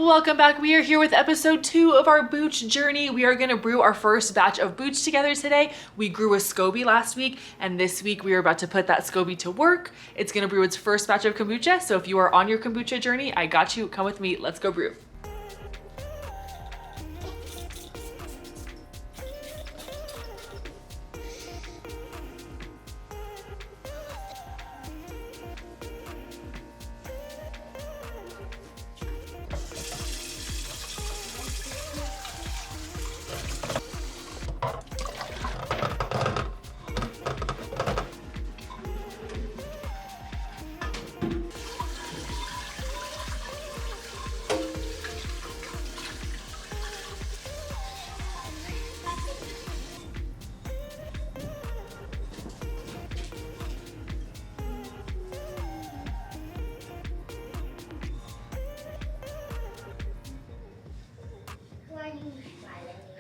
Welcome back. We are here with episode 2 of our Booch journey. We are going to brew our first batch of Booch together today. We grew a Scoby last week, and this week we are about to put that Scoby to work. It's going to brew its first batch of kombucha. So if you are on your kombucha journey, I got you. Come with me. Let's go brew.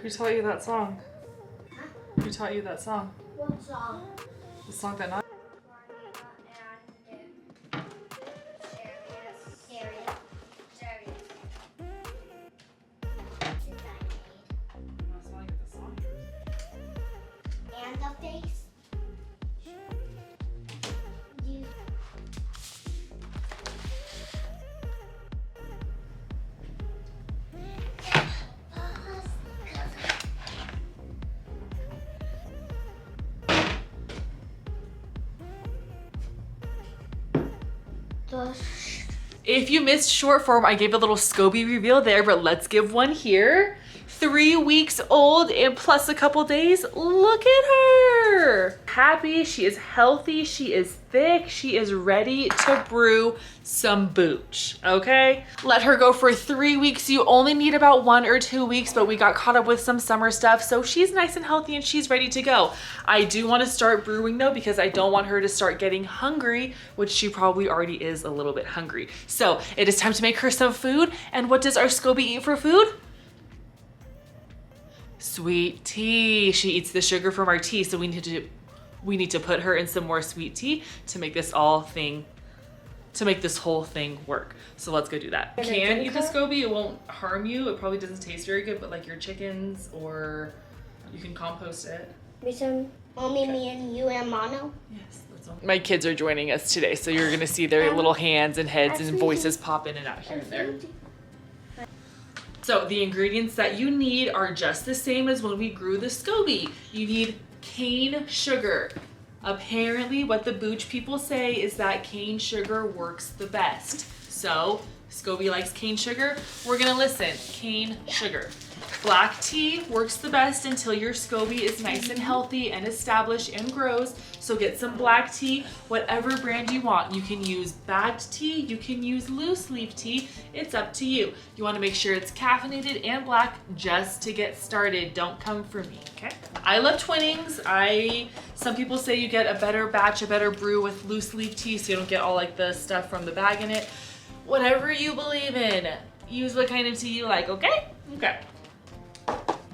Who taught you that song? Huh? Who taught you that song? What song? The song that not. And the face. If you missed short form, I gave a little Scoby reveal there, but let's give one here. 3 weeks old and plus a couple days. Look at her. Happy, she is healthy, she is thick, she is ready to brew some Booch, okay? Let her go for 3 weeks. You only need about 1 or 2 weeks, but we got caught up with some summer stuff, so she's nice and healthy and she's ready to go. I do want to start brewing though, because I don't want her to start getting hungry, which she probably already is a little bit hungry. So it is time to make her some food. And what does our Scoby eat for food? Sweet tea. She eats the sugar from our tea, so we need to put her in some more sweet tea to make this whole thing work. So let's go do that. You can eat the Scoby, it won't harm you. It probably doesn't taste very good, but like your chickens, or you can compost it. Mommy, me and you and Mono? Yes, that's all. My kids are joining us today, so you're gonna see their little hands and heads and voices pop in and out here and there. So the ingredients that you need are just the same as when we grew the Scoby. You need cane sugar. Apparently what the Booch people say is that cane sugar works the best. So Scoby likes cane sugar. We're gonna listen, cane sugar. Black tea works the best until your Scoby is nice and healthy and established and grows. So get some black tea, whatever brand you want. You can use bagged tea, you can use loose leaf tea. It's up to you. You want to make sure it's caffeinated and black just to get started. Don't come for me, okay? I love Twinings. Some people say you get a better batch, a better brew with loose leaf tea, so you don't get all like the stuff from the bag in it. Whatever you believe in, use what kind of tea you like, okay? Okay.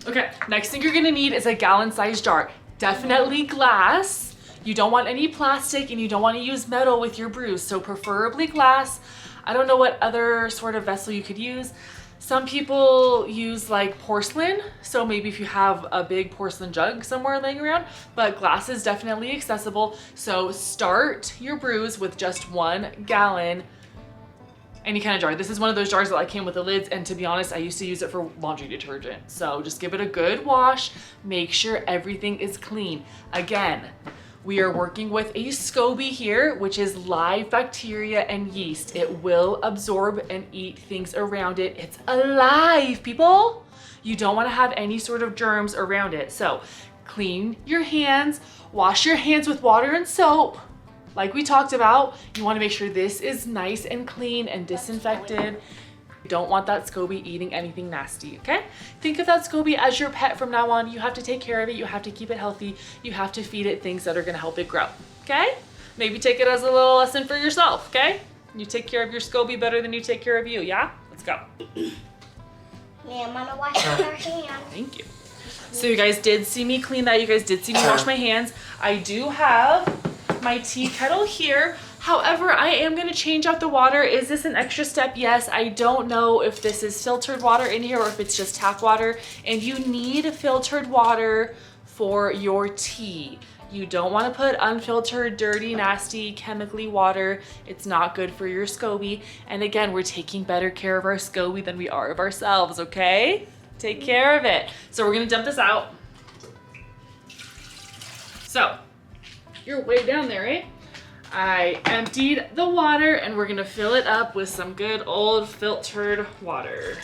Okay, next thing you're gonna need is a gallon-sized jar. Definitely glass. You don't want any plastic, and you don't want to use metal with your brews, so preferably glass. I don't know what other sort of vessel you could use. Some people use like porcelain, so maybe if you have a big porcelain jug somewhere laying around, but glass is definitely accessible. So start your brews with just 1 gallon. Any kind of jar. This is one of those jars that like came with the lids, and to be honest, I used to use it for laundry detergent. So just give it a good wash. Make sure everything is clean. Again, we are working with a Scoby here, which is live bacteria and yeast. It will absorb and eat things around it. It's alive, people. You don't want to have any sort of germs around it. So clean your hands, wash your hands with water and soap. Like we talked about, you want to make sure this is nice and clean and disinfected. You don't want that Scoby eating anything nasty, okay? Think of that Scoby as your pet from now on. You have to take care of it. You have to keep it healthy. You have to feed it things that are going to help it grow, okay? Maybe take it as a little lesson for yourself, okay? You take care of your Scoby better than you take care of you, yeah? Let's go. Ma'am, I'm gonna wash your hands. Thank you. So you guys did see me clean that. You guys did see me wash my hands. I do have my tea kettle here. However, I am gonna change out the water. Is this an extra step? Yes. I don't know if this is filtered water in here or if it's just tap water. And you need filtered water for your tea. You don't want to put unfiltered, dirty, nasty, chemically water. It's not good for your Scoby. And again, we're taking better care of our Scoby than we are of ourselves, okay? Take care of it. So we're gonna dump this out. So, you're way down there, eh? I emptied the water and we're gonna fill it up with some good old filtered water.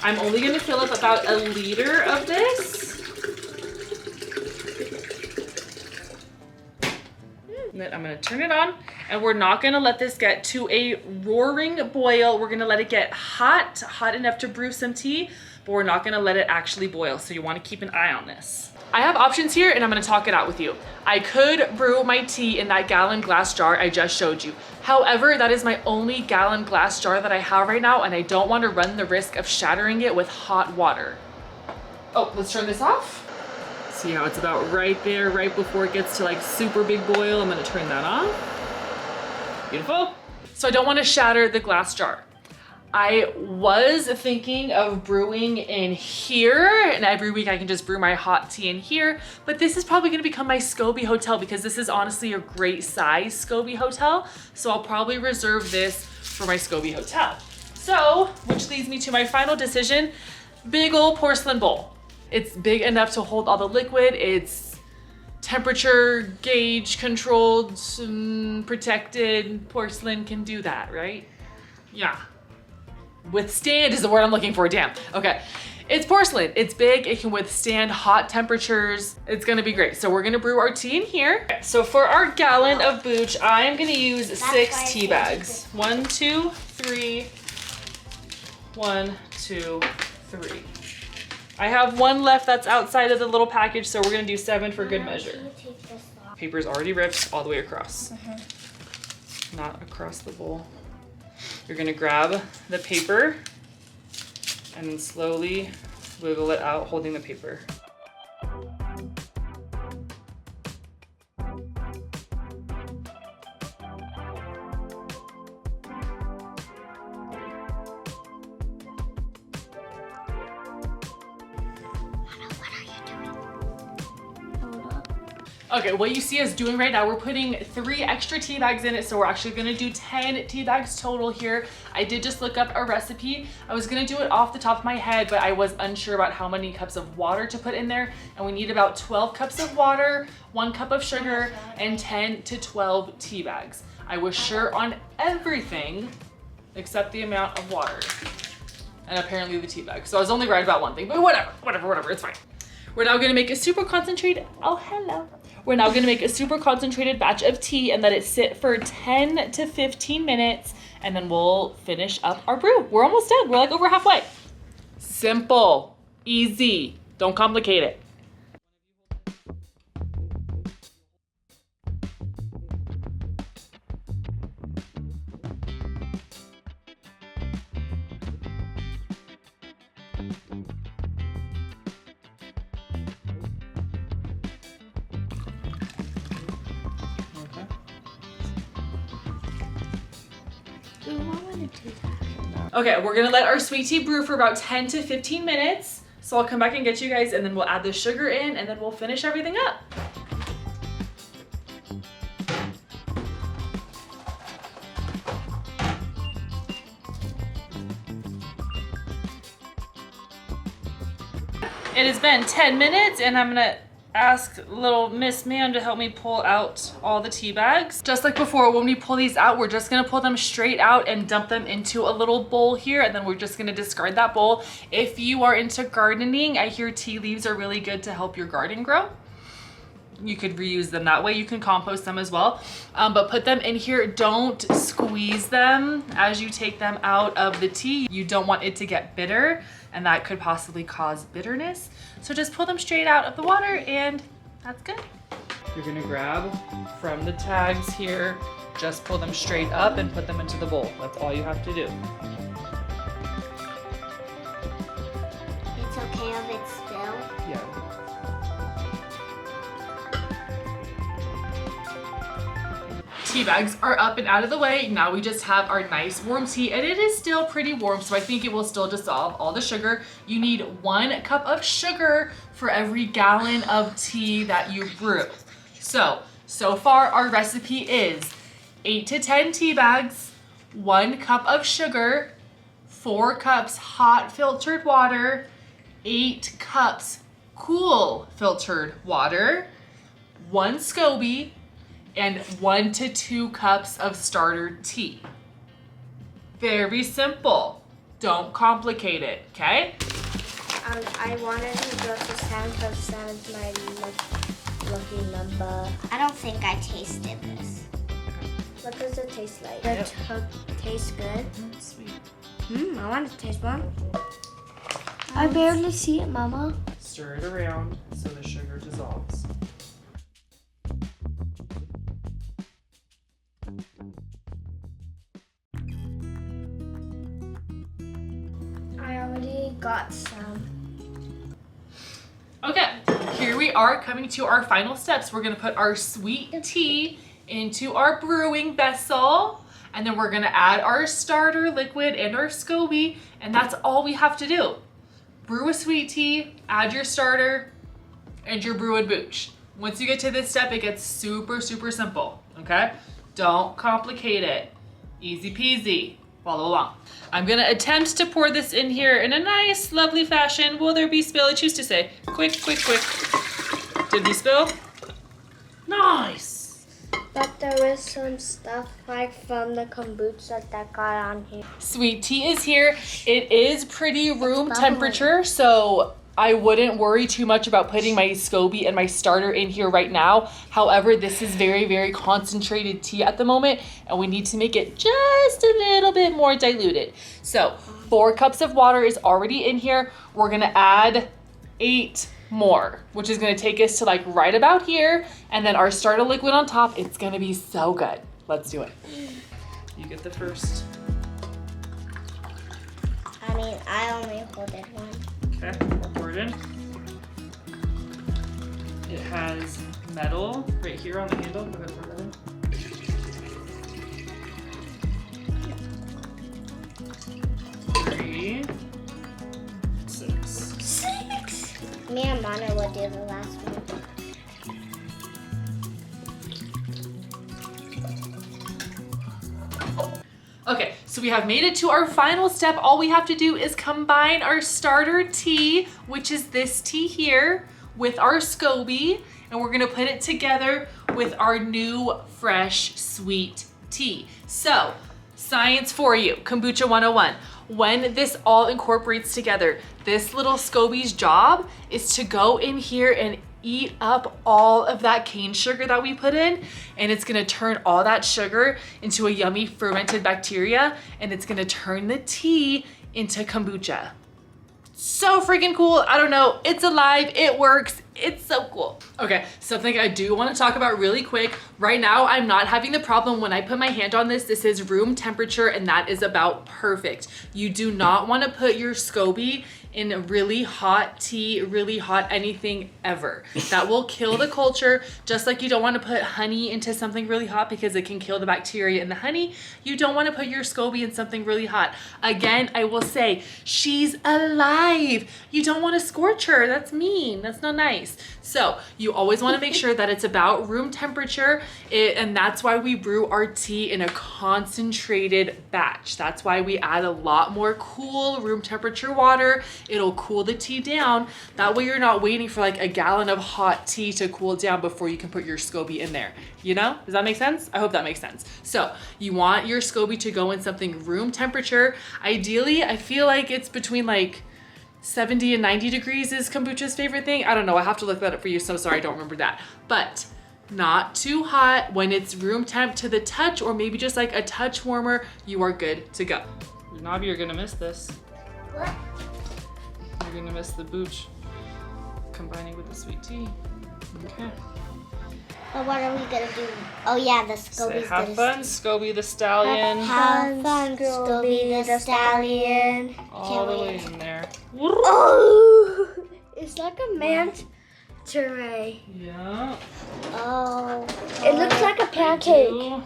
I'm only gonna fill up about 1 liter of this. And then I'm gonna turn it on and we're not gonna let this get to a roaring boil. We're gonna let it get hot enough to brew some tea, but we're not gonna let it actually boil. So you wanna keep an eye on this. I have options here and I'm gonna talk it out with you. I could brew my tea in that gallon glass jar I just showed you. However, that is my only gallon glass jar that I have right now and I don't want to run the risk of shattering it with hot water. Oh, let's turn this off. See how it's about right there, right before it gets to like super big boil. I'm gonna turn that off. Beautiful. So I don't want to shatter the glass jar. I was thinking of brewing in here, and every week I can just brew my hot tea in here, but this is probably gonna become my Scoby hotel because this is honestly a great size Scoby hotel. So I'll probably reserve this for my Scoby hotel. So, which leads me to my final decision, big old porcelain bowl. It's big enough to hold all the liquid. It's temperature gauge controlled, protected. Porcelain can do that, right? Yeah. Withstand is the word I'm looking for, damn. Okay, it's porcelain, it's big, it can withstand hot temperatures. It's gonna be great. So we're gonna brew our tea in here. Okay, so for our gallon of booch, I am gonna use 6 tea bags. 1, 2, 3, 1, 2, 3. I have 1 left that's outside of the little package, so we're gonna do 7 for good measure. Paper's already ripped all the way across. Not across the bowl. You're gonna grab the paper and then slowly wiggle it out, holding the paper. Okay, what you see us doing right now, we're putting 3 extra tea bags in it, so we're actually gonna do 10 tea bags total here. I did just look up a recipe. I was gonna do it off the top of my head, but I was unsure about how many cups of water to put in there, and we need about 12 cups of water, 1 cup of sugar, and 10 to 12 tea bags. I was sure on everything except the amount of water, and apparently the tea bag. So I was only right about one thing, but whatever, it's fine. We're now gonna make a super concentrated, oh hello. We're now gonna make a super concentrated batch of tea and let it sit for 10 to 15 minutes, and then we'll finish up our brew. We're almost done, we're like over halfway. Simple, easy, don't complicate it. Okay, we're gonna let our sweet tea brew for about 10 to 15 minutes. So I'll come back and get you guys, and then we'll add the sugar in, and then we'll finish everything up. It has been 10 minutes, and I'm gonna ask little Miss Ma'am to help me pull out all the tea bags. Just like before, when we pull these out, we're just gonna pull them straight out and dump them into a little bowl here, and then we're just gonna discard that bowl. If you are into gardening, I hear tea leaves are really good to help your garden grow. You could reuse them that way. You can compost them as well, but put them in here. Don't squeeze them as you take them out of the tea. You don't want it to get bitter, and that could possibly cause bitterness. So just pull them straight out of the water, and that's good. You're gonna grab from the tags here, just pull them straight up and put them into the bowl. That's all you have to do. It's okay if it's still? Yeah. tea bags are up and out of the way. Now we just have our nice warm tea, and it is still pretty warm, so I think it will still dissolve all the sugar. You need 1 cup of sugar for every gallon of tea that you brew. So far our recipe is 8 to 10 tea bags, 1 cup of sugar, 4 cups hot filtered water, 8 cups cool filtered water, 1 Scoby, and 1 to 2 cups of starter tea. Very simple. Don't complicate it, okay? I wanted to go to 7 because 7 is my lucky number. I don't think I tasted this. What does it taste like? Does it taste good? Sweet. I want to taste one. I barely see it, Mama. Stir it around so the sugar dissolves. I already got some. Okay, here we are coming to our final steps. We're gonna put our sweet tea into our brewing vessel, and then we're gonna add our starter liquid and our Scoby, and that's all we have to do. Brew a sweet tea, add your starter, and your Brew Kombucha. Once you get to this step, it gets super, super simple, okay? Don't complicate it. Easy peasy. Follow along. I'm gonna attempt to pour this in here in a nice, lovely fashion. Will there be spill? I choose to say. Quick, quick, quick. Did we spill? Nice. But there is some stuff like from the kombucha that got on here. Sweet tea is here. It is pretty room temperature, so I wouldn't worry too much about putting my Scoby and my starter in here right now. However, this is very, very concentrated tea at the moment, and we need to make it just a little bit more diluted. So 4 cups of water is already in here. We're gonna add 8 more, which is gonna take us to like right about here, and then our starter liquid on top. It's gonna be so good. Let's do it. You get the first. I mean, I only holded one. Okay, pour it in. It has metal right here on the handle. Go ahead, pour that in. 3, 6. 6. Me and Mana will do the last one. Okay, so we have made it to our final step. All we have to do is combine our starter tea, which is this tea here, with our Scoby, and we're gonna put it together with our new, fresh, sweet tea. So, science for you, Kombucha 101. When this all incorporates together, this little Scoby's job is to go in here and eat up all of that cane sugar that we put in, and it's gonna turn all that sugar into a yummy fermented bacteria, and it's gonna turn the tea into kombucha. So freaking cool. I don't know, it's alive, it works, it's so cool. Okay, something I do want to talk about really quick. Right now, I'm not having the problem when I put my hand on this. This is room temperature, and that is about perfect. You do not want to put your Scoby in really hot tea, really hot anything ever. That will kill the culture. Just like you don't want to put honey into something really hot because it can kill the bacteria in the honey, you don't want to put your Scoby in something really hot. Again, I will say, she's alive. You don't want to scorch her. That's mean. That's not nice. So you always want to make sure that it's about room temperature, and that's why we brew our tea in a concentrated batch. That's why we add a lot more cool room temperature water. It'll cool the tea down. That way you're not waiting for like a gallon of hot tea to cool down before you can put your Scoby in there. You know, does that make sense? I hope that makes sense. So you want your Scoby to go in something room temperature. Ideally, I feel like it's between like 70 and 90 degrees is kombucha's favorite thing. I don't know, I have to look that up for you, so sorry, I don't remember that. But not too hot. When it's room temp to the touch, or maybe just like a touch warmer, you are good to go. Nabi, you're gonna miss this. What? You're gonna miss the booch combining with the sweet tea. Okay. But what are we gonna do? Oh yeah, the Scoby's Have fun, Scoby the Stallion. Have fun, Scoby the Stallion. All the way in there. Oh, it's like a manta ray. Yeah. Oh, it looks like a pancake.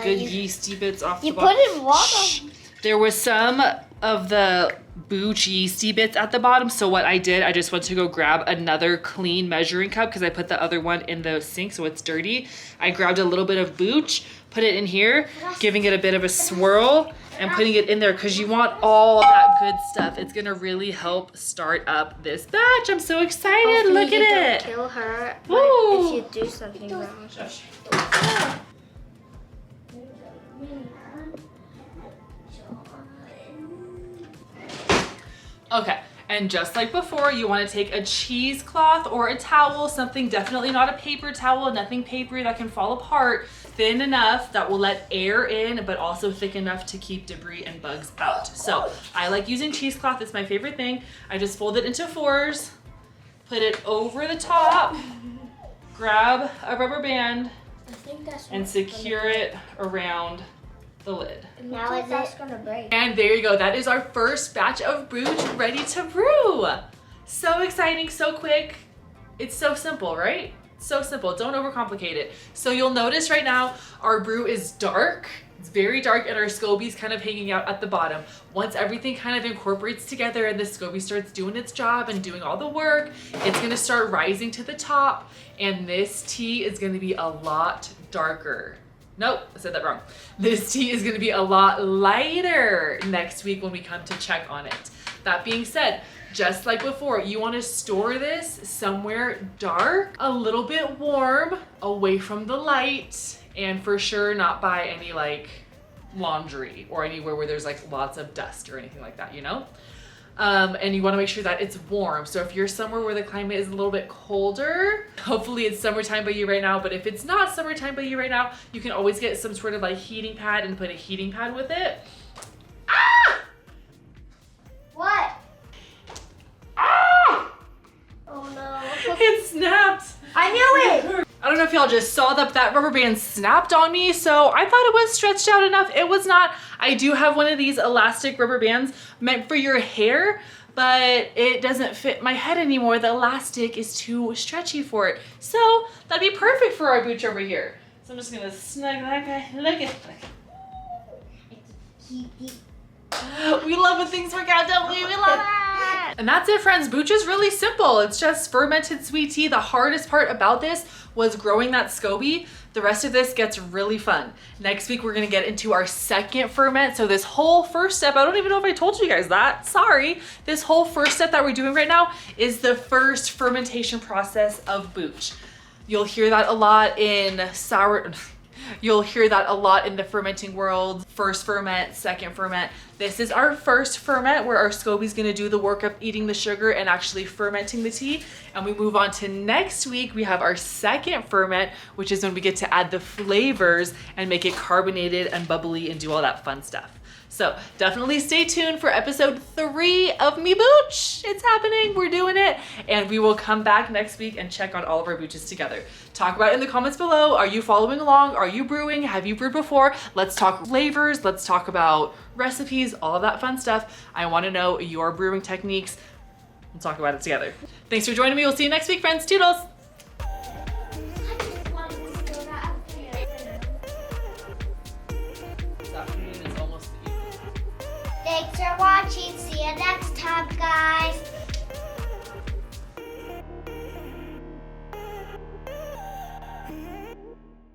good yeasty bits off You the bottom. put it in water. Shh. There was some of the Booch yeasty bits at the bottom, so what I did, I just went to go grab another clean measuring cup because I put the other one in the sink so it's dirty. I grabbed a little bit of Booch, put it in here, giving it a bit of a swirl and putting it in there because you want all that good stuff. It's gonna really help start up this batch. I'm so excited. Hopefully look you at don't it. Kill her Woo. if you do something wrong. Okay, and just like before, you want to take a cheesecloth or a towel, something definitely not a paper towel, nothing papery that can fall apart, thin enough that will let air in, but also thick enough to keep debris and bugs out. So I like using cheesecloth, it's my favorite thing. I just fold it into 4s, put it over the top, grab a rubber band, and secure it around the lid. Now it's gonna break. And there you go. That is our first batch of Booch ready to brew. So exciting, so quick. It's so simple, right? So simple. Don't overcomplicate it. So you'll notice right now our brew is dark. It's very dark and our Scoby's kind of hanging out at the bottom. Once everything kind of incorporates together and the Scoby starts doing its job and doing all the work, it's gonna start rising to the top and this tea is gonna be a lot darker. Nope, I said that wrong. This tea is gonna be a lot lighter next week when we come to check on it. That being said, just like before, you wanna store this somewhere dark, a little bit warm, away from the light, and for sure not by any like laundry or anywhere where there's like lots of dust or anything like that, you know? And you wanna make sure that it's warm. So if you're somewhere where the climate is a little bit colder, hopefully it's summertime by you right now, but if it's not summertime by you right now, you can always get some sort of like heating pad and put a heating pad with it. Ah! What? Ah! Oh no. It snapped. I knew it! I don't know if y'all just saw that rubber band snapped on me, so I thought it was stretched out enough. It was not. I do have one of these elastic rubber bands meant for your hair, but it doesn't fit my head anymore. The elastic is too stretchy for it. So that'd be perfect for our Booch over here. So I'm just gonna snug that guy. Look at we love when things work out, don't we? We love it. And that's it, friends. Booch is really simple. It's just fermented sweet tea. The hardest part about this was growing that Scoby. The rest of this gets really fun. Next week, we're gonna get into our second ferment. So this whole first step, I don't even know if I told you guys that, sorry. This whole first step that we're doing right now is the first fermentation process of Booch. You'll hear that a lot in You'll hear that a lot in the fermenting world. First ferment, second ferment. This is our first ferment where our Scoby's gonna do the work of eating the sugar and actually fermenting the tea. And we move on to next week, we have our second ferment, which is when we get to add the flavors and make it carbonated and bubbly and do all that fun stuff. So definitely stay tuned for episode 3 of MeBooch. It's happening, we're doing it. And we will come back next week and check on all of our Booches together. Talk about it in the comments below. Are you following along? Are you brewing? Have you brewed before? Let's talk flavors. Let's talk about recipes, all of that fun stuff. I wanna know your brewing techniques. We'll talk about it together. Thanks for joining me. We'll see you next week, friends. Toodles.